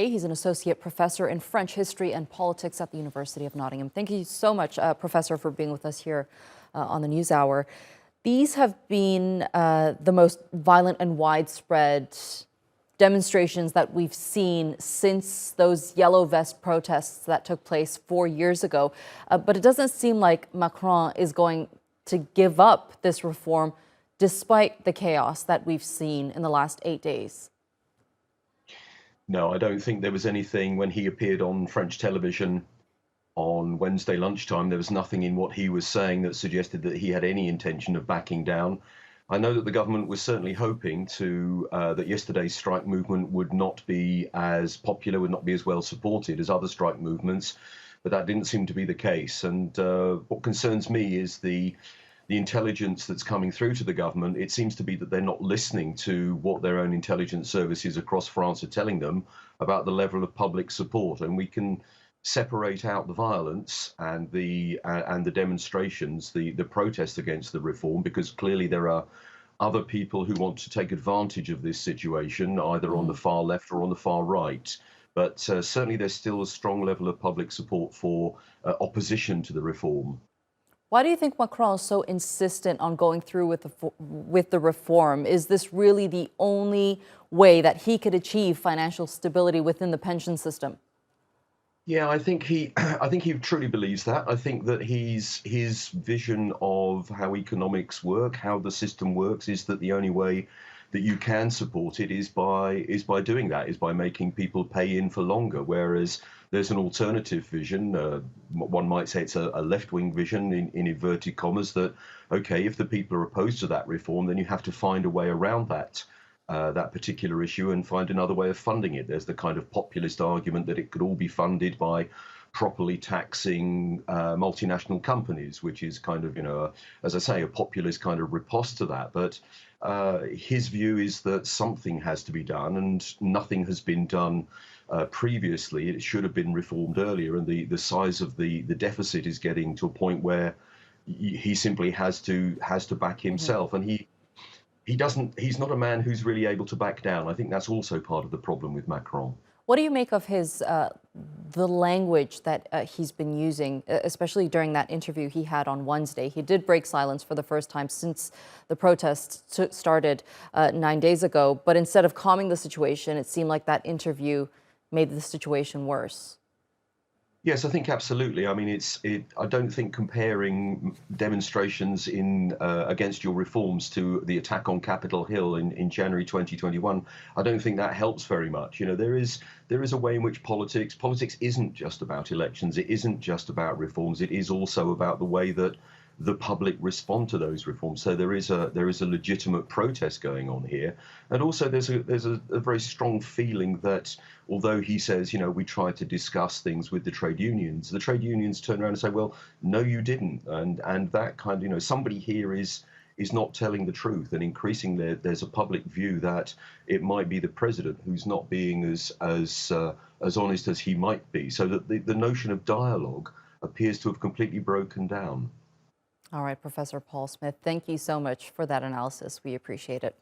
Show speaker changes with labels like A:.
A: He's an associate professor in French history and politics at the University of Nottingham. Thank you so much, Professor, for being with us here on the News Hour. These have been the most violent and widespread demonstrations that we've seen since those yellow vest protests that took place 4 years ago. But it doesn't seem like Macron is going to give up this reform despite the chaos that we've seen in the last 8 days.
B: No, I don't think there was anything when he appeared on French television on Wednesday lunchtime. There was nothing in what he was saying that suggested that he had any intention of backing down. I know that the government was certainly hoping that yesterday's strike movement would not be as popular, would not be as well supported as other strike movements, but that didn't seem to be the case. And what concerns me is the intelligence that's coming through to the government. It seems to be that they're not listening to what their own intelligence services across France are telling them about the level of public support. And we can separate out the violence and the demonstrations, the protests against the reform, because clearly there are other people who want to take advantage of this situation, either on the far left or on the far right. But certainly there's still a strong level of public support for opposition to the reform.
A: Why do you think Macron is so insistent on going through with the reform? Is this really the only way that he could achieve financial stability within the pension system?
B: Yeah, I think he truly believes that. I think that his vision of how economics work, how the system works, is that the only way that you can support it is by doing that, is by making people pay in for longer. Whereas there's an alternative vision. One might say it's a left-wing vision in inverted commas, that okay, if the people are opposed to that reform, then you have to find a way around that particular issue and find another way of funding it. There's the kind of populist argument that it could all be funded by properly taxing multinational companies, which is kind of, as I say, a populist kind of riposte to that. But his view is that something has to be done, and nothing has been done previously. It should have been reformed earlier, and the size of the deficit is getting to a point where he simply has to back himself, and he's not a man who's really able to back down. I think that's also part of the problem with Macron.
A: What do you make of the language that he's been using, especially during that interview he had on Wednesday? He did break silence for the first time since the protests started 9 days ago. But instead of calming the situation, it seemed like that interview made the situation worse.
B: Yes, I think absolutely. I mean, I don't think comparing demonstrations against your reforms to the attack on Capitol Hill in January 2021, I don't think that helps very much. There is a way in which politics isn't just about elections. It isn't just about reforms. It is also about the way that the public respond to those reforms. So there is a legitimate protest going on here, and also there's a very strong feeling that although he says, we tried to discuss things with the trade unions turn around and say, well, no, you didn't, and that kind of, somebody here is not telling the truth, and increasingly there's a public view that it might be the president who's not being as honest as he might be. So that the notion of dialogue appears to have completely broken down.
A: All right, Professor Paul Smith, thank you so much for that analysis. We appreciate it.